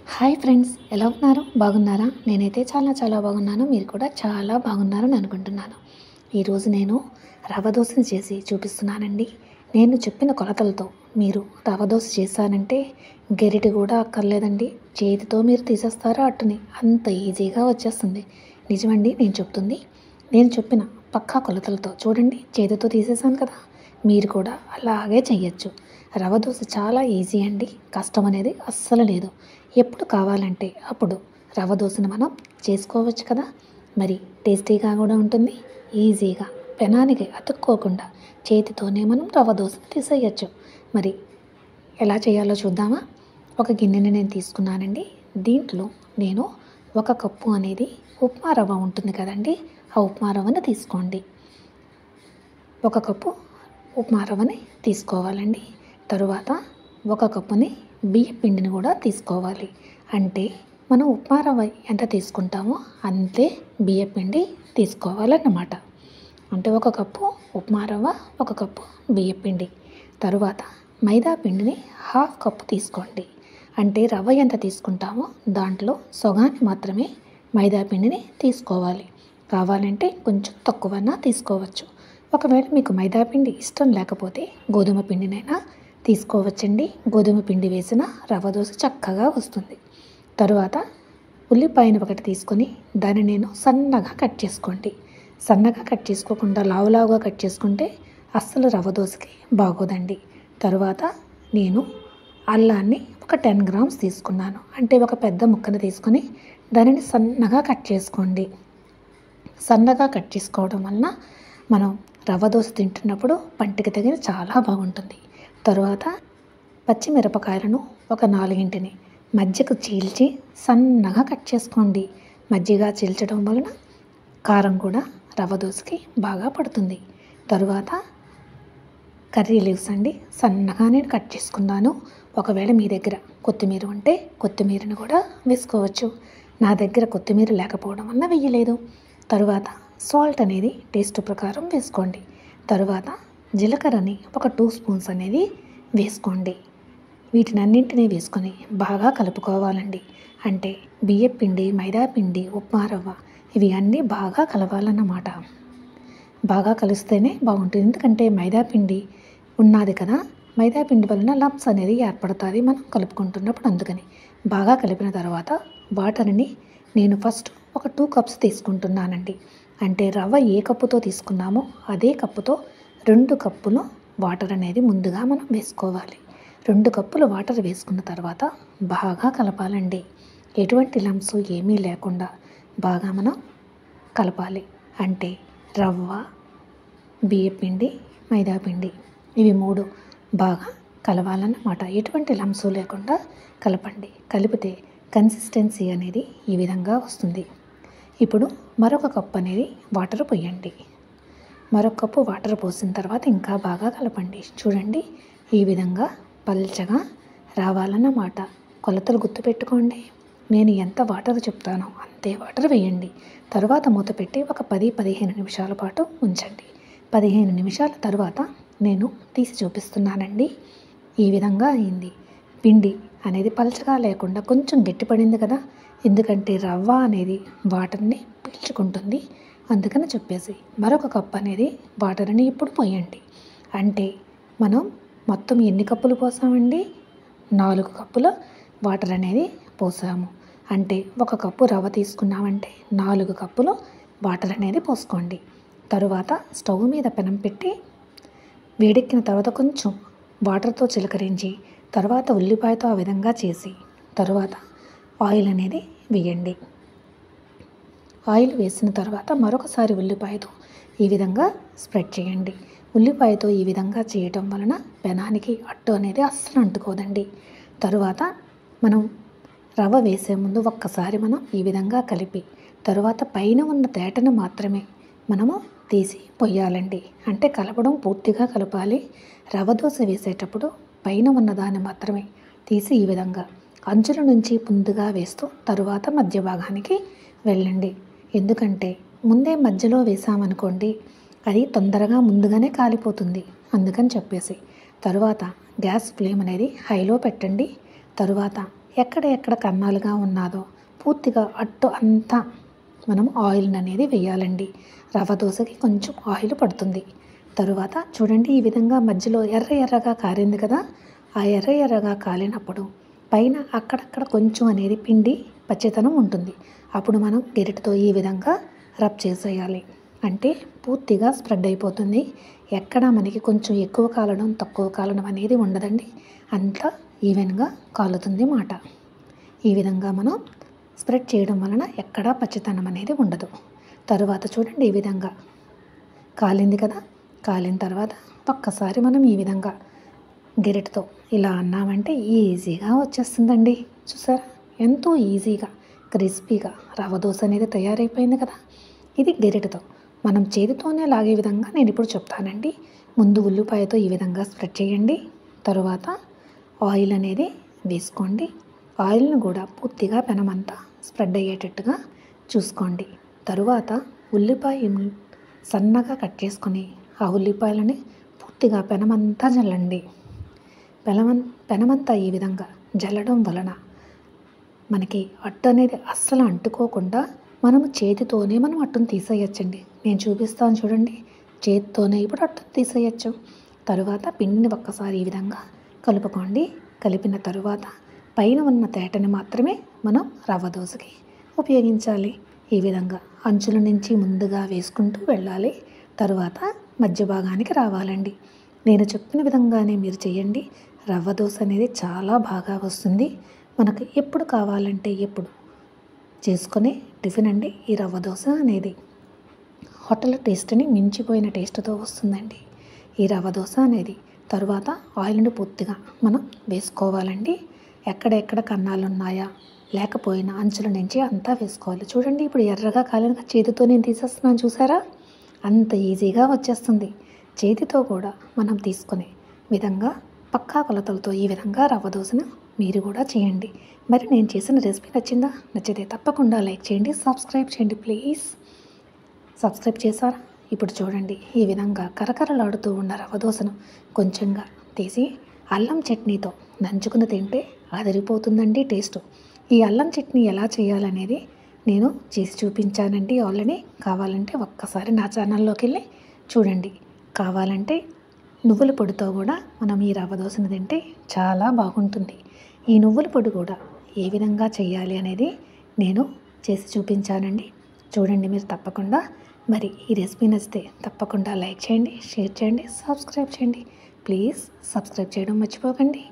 Hi friends, ఎలా ఉన్నారు? బాగున్నారా? నేనైతే చాలా బాగున్నాను. మీరు కూడా చాలా బాగున్నారని అనుకుంటున్నాను. ఈరోజు నేను రవ్వ దోసని చేసి చూపిస్తున్నానండి. నేను చెప్పిన కొలతలతో మీరు రవ్వ దోస చేశానంటే గరిటె కూడా అక్కర్లేదండి. చేతితో మీరు తీసేస్తారా అట్టుని, అంత ఈజీగా వచ్చేస్తుంది. నిజమండి నేను చెప్తుంది. నేను చెప్పిన పక్కా కొలతలతో చూడండి, చేతితో తీసేసాను కదా. మీరు కూడా అలాగే చెయ్యొచ్చు. రవ్వ దోస చాలా ఈజీ అండి. కష్టం అనేది అస్సలు లేదు. ఎప్పుడు కావాలంటే అప్పుడు రవ్వ దోసను మనం చేసుకోవచ్చు కదా. మరి టేస్టీగా కూడా ఉంటుంది. ఈజీగా పెనానికి అతుక్కోకుండా చేతితోనే మనం రవ్వ దోసను తీసేయచ్చు. మరి ఎలా చేయాలో చూద్దామా? ఒక గిన్నెని నేను తీసుకున్నానండి. దీంట్లో నేను 1 కప్పు అనేది ఉప్మా రవ్వ ఉంటుంది కదండి, ఆ ఉప్మా రవ్వను తీసుకోండి. 1 కప్పు ఉప్మా రవ్వని తీసుకోవాలండి. తరువాత 1 కప్పుని బియ్య పిండిని కూడా తీసుకోవాలి. అంటే మనం ఉప్మా రవ్వ ఎంత తీసుకుంటామో అంతే బియ్య పిండి తీసుకోవాలన్నమాట. అంటే 1 కప్పు ఉప్మా రవ్వ, 1 కప్పు బియ్య పిండి. తరువాత మైదా పిండిని 1/2 కప్పు తీసుకోండి. అంటే రవ్వ ఎంత తీసుకుంటామో దాంట్లో సగాన్ని మాత్రమే మైదా పిండిని తీసుకోవాలి. కావాలంటే కొంచెం తక్కువన్నా తీసుకోవచ్చు. ఒకవేళ మీకు మైదా పిండి ఇష్టం లేకపోతే గోధుమ పిండినైనా తీసుకోవచ్చండి. గోధుమ పిండి వేసిన రవ్వ దోస చక్కగా వస్తుంది. తరువాత ఉల్లిపాయను ఒకటి తీసుకొని దాన్ని నేను సన్నగా కట్ చేసుకోండి. సన్నగా కట్ చేసుకోకుండా లావులావుగా కట్ చేసుకుంటే అస్సలు రవ్వ దోసకి బాగోదండి. తరువాత నేను అల్లాన్ని ఒక 10 గ్రామ్స్ తీసుకున్నాను. అంటే ఒక పెద్ద ముక్కను తీసుకొని దానిని సన్నగా కట్ చేసుకోండి. సన్నగా కట్ చేసుకోవడం వలన మనం రవ్వ దోస తింటున్నప్పుడు పంటికి తగిలి చాలా బాగుంటుంది. తరువాత పచ్చిమిరపకాయలను ఒక 4ని మధ్యకు చీల్చి సన్నగా కట్ చేసుకోండి. మధ్యగా చీల్చడం వలన కారం కూడా రవ్వ దోసకి బాగా పడుతుంది. తరువాత కర్రీ లీవ్స్ అండి, సన్నగా నేను కట్ చేసుకున్నాను. ఒకవేళ మీ దగ్గర కొత్తిమీర ఉంటే కొత్తిమీరను కూడా వేసుకోవచ్చు. నా దగ్గర కొత్తిమీర లేకపోవడం వల్ల వేయలేదు. తరువాత సాల్ట్ అనేది టేస్ట్ ప్రకారం వేసుకోండి. తరువాత జీలకర్రని ఒక 2 స్పూన్స్ అనేది వేసుకోండి. వీటినన్నింటినీ వేసుకొని బాగా కలుపుకోవాలండి. అంటే బియ్యం పిండి, మైదా పిండి, ఉప్మా రవ్వ ఇవి అన్నీ బాగా కలవాలన్నమాట. బాగా కలిస్తేనే బాగుంటుంది. ఎందుకంటే మైదా పిండి ఉన్నది కదా, మైదా పిండి వలన లమ్స్ అనేది ఏర్పడుతుంది మనం కలుపుకుంటున్నప్పుడు. అందుకని బాగా కలిపిన తర్వాత వాటర్ని నేను ఫస్ట్ ఒక 2 కప్స్ తీసుకుంటున్నానండి. అంటే రవ్వ ఏ కప్పుతో తీసుకున్నామో అదే కప్పుతో 2 కప్పులు వాటర్ అనేది ముందుగా మనం వేసుకోవాలి. 2 కప్పులు వాటర్ వేసుకున్న తర్వాత బాగా కలపాలండి. ఎటువంటి లమ్స్ ఏమీ లేకుండా బాగా మనం కలపాలి. అంటే రవ్వ, బియ్యపిండి, మైదా పిండి ఇవి 3 బాగా కలవాలన్నమాట. ఎటువంటి లమ్స్ లేకుండా కలపండి. కలిపితే కన్సిస్టెన్సీ అనేది ఈ విధంగా వస్తుంది. ఇప్పుడు మరొక కప్ అనేది వాటర్ పోయండి. మరొక కప్పు వాటర్ పోసిన తర్వాత ఇంకా బాగా కలపండి. చూడండి, ఈ విధంగా పల్చగా రావాలన్నమాట. కొలతలు గుర్తుపెట్టుకోండి. నేను ఎంత వాటర్ చెప్తానో అంతే వాటర్ వేయండి. తర్వాత మూత పెట్టి ఒక 10-15 నిమిషాల పాటు ఉంచండి. 15 నిమిషాల తర్వాత నేను తీసి చూపిస్తున్నానండి. ఈ విధంగా అయింది. పిండి అనేది పలచగా లేకుండా కొంచెం గట్టిపడింది కదా, ఎందుకంటే రవ్వ అనేది వాటర్ని పీల్చుకుంటుంది. అందుకని చెప్పేసి మరొక కప్ అనేది వాటర్ని ఇప్పుడు పోయండి. అంటే మనం మొత్తం ఎన్ని కప్పులు పోసామండి? 4 కప్పుల వాటర్ అనేది పోసాము. అంటే 1 కప్పు రవ్వ తీసుకున్నామంటే 4 కప్పులు వాటర్ అనేది పోసుకోండి. తరువాత స్టవ్ మీద పెనం పెట్టి వేడెక్కిన తర్వాత కొంచెం వాటర్తో చిలకరించి తర్వాత ఉల్లిపాయతో ఆ విధంగా చేసి తర్వాత ఆయిల్ అనేది వేయండి. ఆయిల్ వేసిన తర్వాత మరొకసారి ఉల్లిపాయతో ఈ విధంగా స్ప్రెడ్ చేయండి. ఉల్లిపాయతో ఈ విధంగా చేయటం వలన పెనానికి అట్టు అనేది అస్సలు అంటుకోదండి. తరువాత మనం రవ్వ వేసే ముందు ఒక్కసారి మనం ఈ విధంగా కలిపి తరువాత పైన ఉన్న తేటను మాత్రమే మనము తీసి పొయ్యాలండి. అంటే కలపడం పూర్తిగా కలపాలి. రవ్వ దోస వేసేటప్పుడు పైన ఉన్నదాన్ని మాత్రమే తీసి ఈ విధంగా అంచుల నుంచి ముందుగా వేస్తూ తరువాత మధ్య భాగానికి వెళ్ళండి. ఎందుకంటే ముందే మధ్యలో వేసామనుకోండి అది తొందరగా ముందుగానే కాలిపోతుంది. అందుకని చెప్పేసి తరువాత గ్యాస్ ఫ్లేమ్ అనేది హైలో పెట్టండి. తరువాత ఎక్కడ ఎక్కడ కన్నాలుగా ఉన్నదో పూర్తిగా అట్టు అంతా మనం ఆయిల్ అనేది వేయాలండి. రవ్వ దోశకి కొంచెం ఆయిల్ పడుతుంది. తరువాత చూడండి, ఈ విధంగా మధ్యలో ఎర్ర ఎర్రగా కారింది కదా. ఆ ఎర్ర ఎర్రగా కాలినప్పుడు పైన అక్కడక్కడ కొంచెం అనేది పిండి పచ్చితనం ఉంటుంది. అప్పుడు మనం గరిటెతో ఈ విధంగా రబ్ చేసేయాలి. అంటే పూర్తిగా స్ప్రెడ్ అయిపోతుంది. ఎక్కడ మనకి కొంచెం ఎక్కువ కాలడం తక్కువ కాలడం అనేది ఉండదండి. అంతా ఈవెన్గా కాలుతుంది మాట. ఈ విధంగా మనం స్ప్రెడ్ చేయడం వలన ఎక్కడా పచ్చితనం అనేది ఉండదు. తరువాత చూడండి, ఈ విధంగా కాలింది కదా. కాలిన తర్వాత ఒక్కసారి మనం ఈ విధంగా గరిటెతో ఇలా అన్నామంటే ఈజీగా వచ్చేస్తుందండి. చూసారా, ఎంతో ఈజీగా క్రిస్పీగా రవ్వ దోశ అనేది తయారైపోయింది కదా. ఇది గరిటెతో, మనం చేతితోనే లాగే విధంగా నేను ఇప్పుడు చెప్తానండి. ముందు ఉల్లిపాయతో ఈ విధంగా స్ప్రెడ్ చేయండి. తరువాత ఆయిల్ అనేది వేసుకోండి. ఆయిల్ను కూడా పూర్తిగా పెనమంతా స్ప్రెడ్ అయ్యేటట్టుగా చూసుకోండి. తరువాత ఉల్లిపాయ సన్నగా కట్ చేసుకొని ఆ ఉల్లిపాయలని పూర్తిగా పెనమంతా జల్లండి. పెనమంతా ఈ విధంగా జల్లడం వలన మనకి అట్టు అనేది అస్సలు అంటుకోకుండా మనము చేతితోనే మనం అట్టును తీసేయచ్చండి. నేను చూపిస్తాను చూడండి, చేతితోనే ఇప్పుడు అట్టును తీసేయచ్చు. తరువాత పిండిని ఒక్కసారి ఈ విధంగా కలుపుకోండి. కలిపిన తరువాత పైన ఉన్న తేటని మాత్రమే మనం రవ్వ దోశకి ఉపయోగించాలి. ఈ విధంగా అంచుల నుంచి ముందుగా వేసుకుంటూ వెళ్ళాలి. తరువాత మధ్య భాగానికి రావాలండి. నేను చెప్పిన విధంగానే మీరు చేయండి. రవ్వ దోశ అనేది చాలా బాగా వస్తుంది. మనకు ఎప్పుడు కావాలంటే ఎప్పుడు చేసుకునే టిఫిన్ అండి ఈ రవ్వ దోశ అనేది. హోటల్ టేస్ట్ని మించిపోయిన టేస్ట్తో వస్తుందండి ఈ రవ్వ దోశ అనేది. తరువాత ఆయిల్ని పూర్తిగా మనం వేసుకోవాలండి. ఎక్కడెక్కడ కన్నాలు ఉన్నాయా లేకపోయినా అంచుల నుంచి అంతా వేసుకోవాలి. చూడండి, ఇప్పుడు ఎర్రగా కాలిన చేతితో నేను తీసేస్తున్నాను. చూసారా, అంత ఈజీగా వచ్చేస్తుంది. చేతితో కూడా మనం తీసుకునే విధంగా పక్కా కొలతలతో ఈ విధంగా రవ్వ దోశను మీరు కూడా చేయండి. మరి నేను చేసిన రెసిపీ నచ్చిందా? నచ్చితే తప్పకుండా లైక్ చేయండి, సబ్స్క్రైబ్ చేయండి ప్లీజ్. సబ్స్క్రైబ్ చేశారా? ఇప్పుడు చూడండి, ఈ విధంగా కరకరలాడుతూ ఉన్న రవ్వ దోశను కొంచెంగా తీసి అల్లం చట్నీతో నంచుకుని తింటే అదిరిపోతుందండి టేస్ట్. ఈ అల్లం చట్నీ ఎలా చేయాలనేది నేను చేసి చూపించానండి ఆల్రెడీ. కావాలంటే ఒక్కసారి నా ఛానల్లోకి వెళ్ళి చూడండి. కావాలంటే నువ్వుల పొడితో కూడా మనం ఈ రవ్వ దోశను తింటే చాలా బాగుంటుంది. ఈ నువ్వుల పొడి కూడా ఏ విధంగా చేయాలి అనేది నేను చేసి చూపించానండి. చూడండి మీరు తప్పకుండా. మరి ఈ రెసిపీ నచ్చితే తప్పకుండా లైక్ చేయండి, షేర్ చేయండి, సబ్స్క్రైబ్ చేయండి ప్లీజ్. సబ్స్క్రైబ్ చేయడం మర్చిపోకండి.